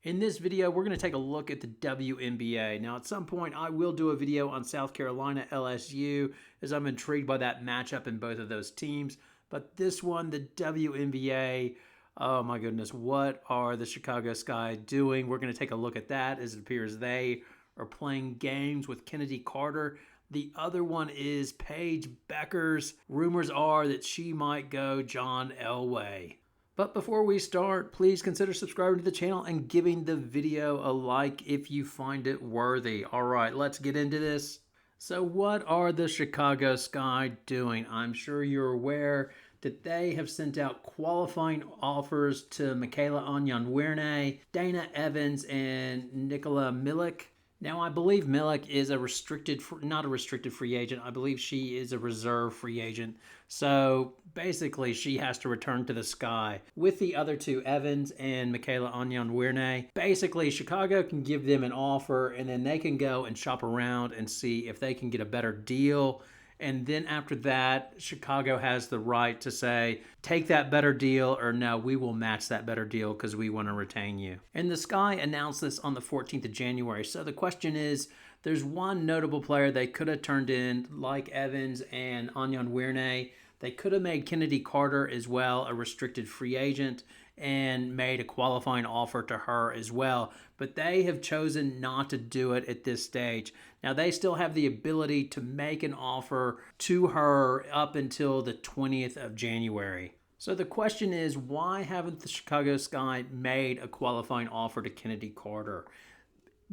In this video, we're going to take a look at the WNBA. Now, at some point, I will do a video on South Carolina LSU as I'm intrigued by that matchup in both of those teams. But this one, the WNBA, oh my goodness, what are the Chicago Sky doing? We're going to take a look at that as it appears they are playing games with Chennedy Carter. The other one is Paige Bueckers. Rumors are that she might go John Elway. But before we start, please consider subscribing to the channel and giving the video a like if you find it worthy. All right, let's get into this. So what are the Chicago Sky doing? I'm sure you're aware that they have sent out qualifying offers to Michaela Onyenwere, Dana Evans, and Nicola Milik. Now, I believe Milik is not a restricted free agent. I believe she is a reserve free agent. So basically, she has to return to the Sky. With the other two, Evans and Michaela Onyenwere, basically, Chicago can give them an offer, and then they can go and shop around and see if they can get a better deal. And then after that, Chicago has the right to say, take that better deal, or no, we will match that better deal because we want to retain you. And the Sky announced this on the 14th of January. So the question is, there's one notable player they could have turned in, like Evans and Onyenwere. They could have made Chennedy Carter as well a restricted free agent and made a qualifying offer to her as well. But they have chosen not to do it at this stage. Now, they still have the ability to make an offer to her up until the 20th of January. So the question is, why haven't the Chicago Sky made a qualifying offer to Chennedy Carter?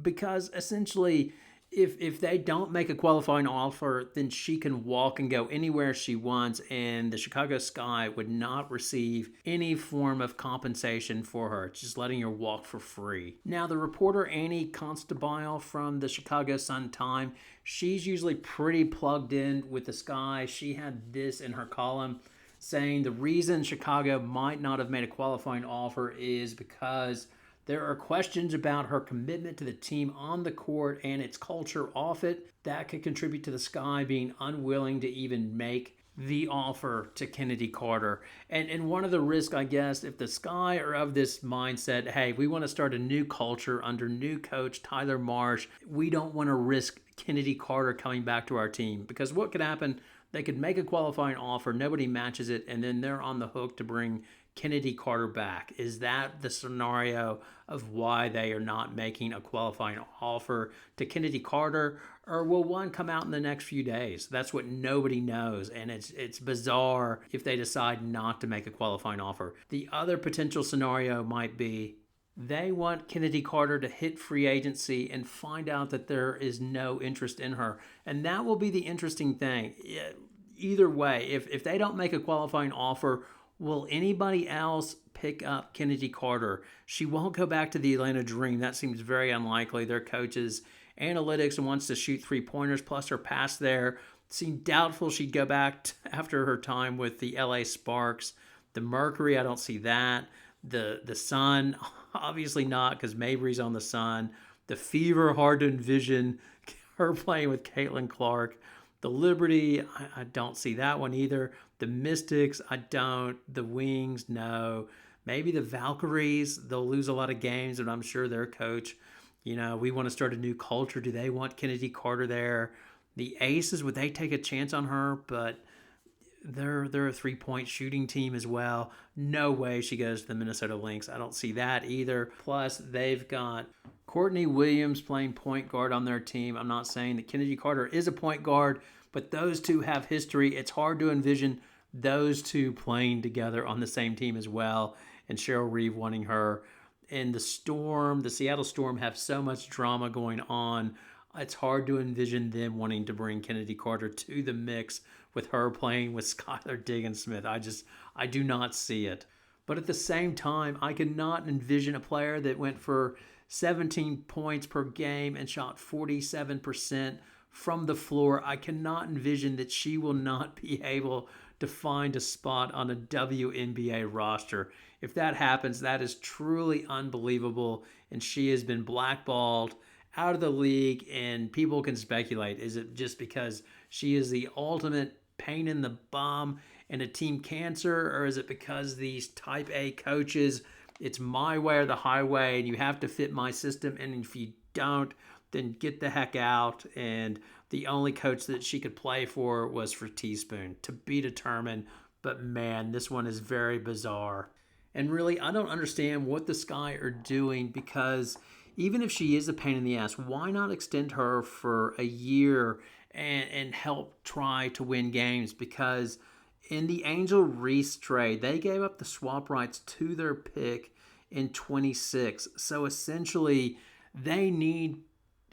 Because essentially, if they don't make a qualifying offer, then she can walk and go anywhere she wants, and the Chicago Sky would not receive any form of compensation for her. It's just letting her walk for free. Now, the reporter Annie Constantine from the Chicago Sun-Times, she's usually pretty plugged in with the Sky. She had this in her column saying the reason Chicago might not have made a qualifying offer is because there are questions about her commitment to the team on the court and its culture off it that could contribute to the Sky being unwilling to even make the offer to Chennedy Carter. And one of the risks, I guess, if the Sky are of this mindset, hey, we want to start a new culture under new coach Tyler Marsh, we don't want to risk Chennedy Carter coming back to our team. Because what could happen, they could make a qualifying offer, nobody matches it, and then they're on the hook to bring Chennedy Carter back. Is that the scenario of why they are not making a qualifying offer to Chennedy Carter? Or will one come out in the next few days? That's what nobody knows, and it's bizarre if they decide not to make a qualifying offer. The other potential scenario might be they want Chennedy Carter to hit free agency and find out that there is no interest in her. And that will be the interesting thing. Either way, if they don't make a qualifying offer, will anybody else pick up Chennedy Carter? She won't go back to the Atlanta Dream. That seems very unlikely. Their coach's analytics and wants to shoot three-pointers, plus her pass there. Seemed doubtful she'd go back after her time with the LA Sparks. The Mercury, I don't see that. The Sun, obviously not, because Mabry's on the Sun. The Fever, hard to envision her playing with Caitlin Clark. The Liberty, I don't see that one either. The Mystics, I don't. The Wings, no. Maybe the Valkyries, they'll lose a lot of games, but I'm sure their coach, we want to start a new culture. Do they want Chennedy Carter there? The Aces, would they take a chance on her? But they're a three-point shooting team as well. No way she goes to the Minnesota Lynx. I don't see that either. Plus, they've got Courtney Williams playing point guard on their team. I'm not saying that Chennedy Carter is a point guard, but those two have history. It's hard to envision those two playing together on the same team as well, and Cheryl Reeve wanting her. And the Seattle Storm have so much drama going on. It's hard to envision them wanting to bring Chennedy Carter to the mix with her playing with Skylar Diggins-Smith. I do not see it. But at the same time, I cannot envision a player that went for 17 points per game and shot 47% from the floor. I cannot envision that she will not be able to find a spot on a WNBA roster. If that happens, that is truly unbelievable, and she has been blackballed out of the league, and people can speculate. Is it just because she is the ultimate pain in the bum and a team cancer, or is it because these type A coaches It's my way or the highway, and you have to fit my system. And if you don't, then get the heck out. And the only coach that she could play for was for Teaspoon. To be determined. But man, this one is very bizarre. And really, I don't understand what the Sky are doing, because even if she is a pain in the ass, why not extend her for a year and help try to win games? Because in the Angel Reese trade, they gave up the swap rights to their pick in 26. So essentially, they need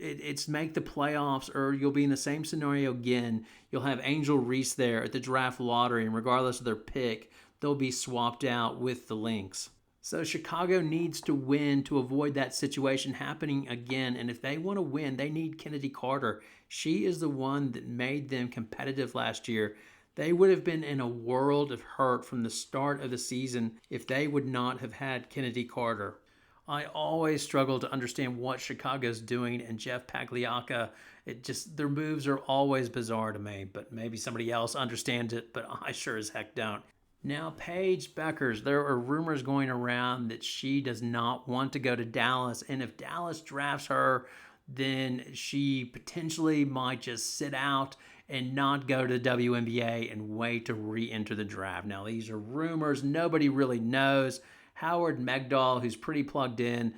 it's make the playoffs, or you'll be in the same scenario again. You'll have Angel Reese there at the draft lottery, and regardless of their pick, they'll be swapped out with the Lynx. So Chicago needs to win to avoid that situation happening again. And if they want to win, they need Chennedy Carter. She is the one that made them competitive last year. They would have been in a world of hurt from the start of the season if they would not have had Chennedy Carter. I always struggle to understand what Chicago's doing, and Jeff Pagliacca, their moves are always bizarre to me, but maybe somebody else understands it, but I sure as heck don't. Now, Paige Bueckers, there are rumors going around that she does not want to go to Dallas, and if Dallas drafts her, then she potentially might just sit out and not go to the WNBA and wait to re-enter the draft. Now, these are rumors. Nobody really knows. Howard Megdal, who's pretty plugged in,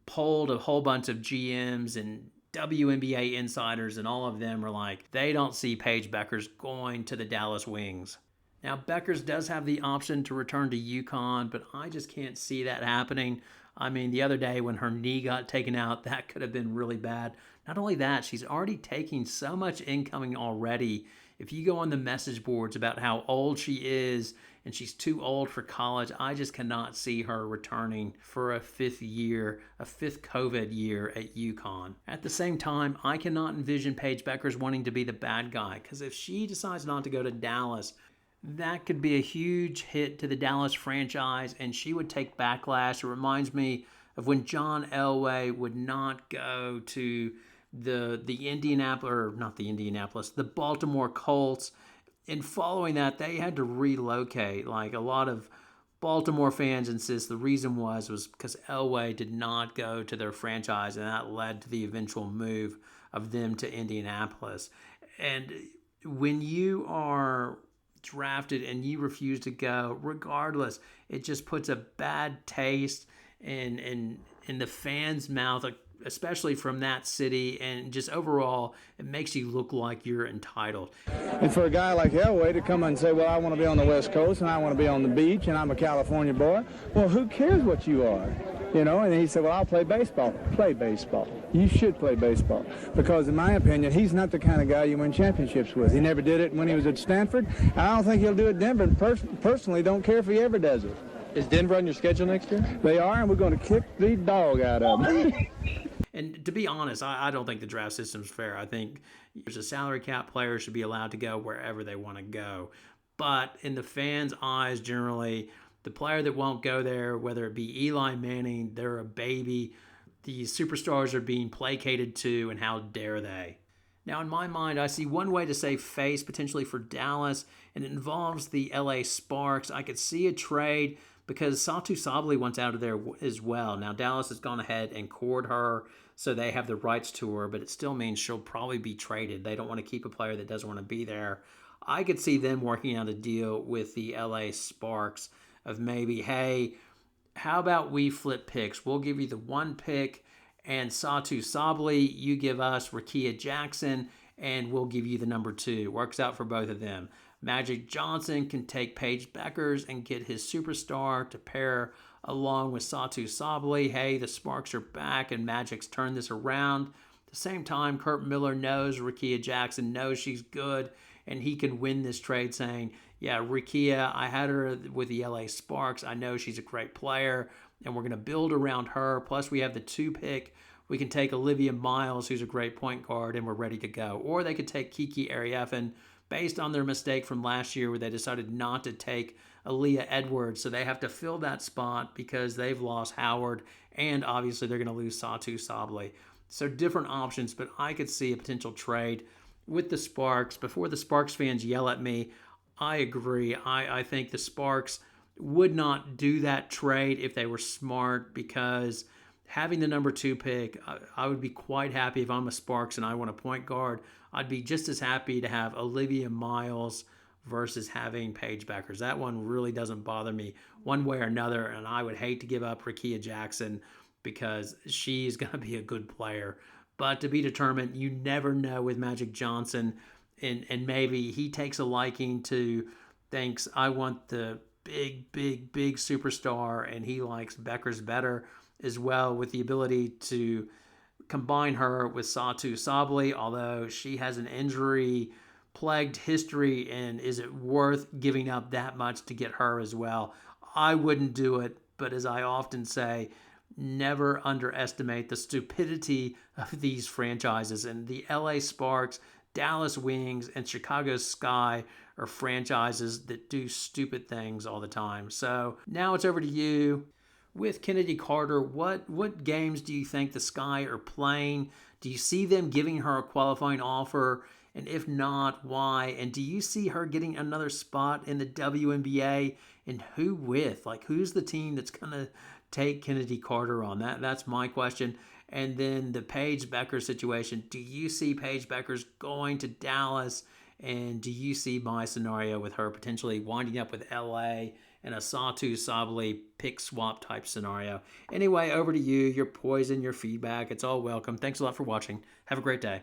polled a whole bunch of GMs and WNBA insiders, and all of them are like, they don't see Paige Bueckers going to the Dallas Wings. Now, Bueckers does have the option to return to UConn, but I just can't see that happening. I mean, the other day when her knee got taken out, that could have been really bad. Not only that, she's already taking so much incoming already. If you go on the message boards about how old she is and she's too old for college, I just cannot see her returning for a fifth COVID year at UConn. At the same time, I cannot envision Paige Bueckers wanting to be the bad guy, because if she decides not to go to Dallas, that could be a huge hit to the Dallas franchise, and she would take backlash. It reminds me of when John Elway would not go to the Baltimore Colts. And following that, they had to relocate. Like, a lot of Baltimore fans insist the reason was because Elway did not go to their franchise, and that led to the eventual move of them to Indianapolis. And when you are drafted and you refuse to go, regardless, it just puts a bad taste in the fans' mouth, especially from that city, and just overall, it makes you look like you're entitled. And for a guy like Elway to come and say, well, I want to be on the West Coast, and I want to be on the beach, and I'm a California boy, well, who cares what you are? You know, and he said, well, I'll play baseball. Play baseball. You should play baseball. Because in my opinion, he's not the kind of guy you win championships with. He never did it when he was at Stanford. I don't think he'll do it at Denver. Personally, don't care if he ever does it. Is Denver on your schedule next year? They are, and we're going to kick the dog out of them. And to be honest, I don't think the draft system's fair. I think there's a salary cap, players should be allowed to go wherever they want to go. But in the fans' eyes, generally, the player that won't go there, whether it be Eli Manning, they're a baby. These superstars are being placated to, and how dare they? Now, in my mind, I see one way to save face potentially for Dallas, and it involves the LA Sparks. I could see a trade because Satu Sabally wants out of there as well. Now, Dallas has gone ahead and cored her, so they have the rights to her, but it still means she'll probably be traded. They don't want to keep a player that doesn't want to be there. I could see them working out a deal with the LA Sparks of maybe, hey, how about we flip picks? We'll give you the one pick, and Satu Sabally, you give us Rickea Jackson, and we'll give you the number 2. Works out for both of them. Magic Johnson can take Paige Bueckers and get his superstar to pair along with Satu Sabally. Hey, the Sparks are back, and Magic's turned this around. At the same time, Kurt Miller knows Rickea Jackson knows she's good, and he can win this trade saying, yeah, Rickea, I had her with the LA Sparks. I know she's a great player, and we're going to build around her. Plus, we have the 2 pick. We can take Olivia Miles, who's a great point guard, and we're ready to go. Or they could take Kiki Arieffin based on their mistake from last year where they decided not to take Aaliyah Edwards. So they have to fill that spot because they've lost Howard, and obviously they're going to lose Satu Sabally. So different options, but I could see a potential trade with the Sparks. Before the Sparks fans yell at me, I agree. I think the Sparks would not do that trade if they were smart, because having the number 2 pick, I would be quite happy if I'm a Sparks and I want a point guard. I'd be just as happy to have Olivia Miles versus having Paige Bueckers. That one really doesn't bother me one way or another, and I would hate to give up Rakia Jackson because she's going to be a good player. But to be determined, you never know with Magic Johnson, and maybe he takes a liking to, thinks, I want the big superstar, and he likes Bueckers better as well, with the ability to combine her with Satu Sabli, although she has an injury plagued history, and is it worth giving up that much to get her as well? I wouldn't do it, but as I often say, never underestimate the stupidity of these franchises. And the LA Sparks, Dallas Wings, and Chicago Sky are franchises that do stupid things all the time. So now it's over to you. With Chennedy Carter, what games do you think the Sky are playing? Do you see them giving her a qualifying offer? And if not, why? And do you see her getting another spot in the WNBA? And who with? Like, who's the team that's going to take Chennedy Carter on? That's my question. And then the Paige Bueckers situation. Do you see Paige Bueckers going to Dallas? And do you see my scenario with her potentially winding up with LA in a Satu Sabli pick swap type scenario? Anyway, over to you. Your poison, your feedback. It's all welcome. Thanks a lot for watching. Have a great day.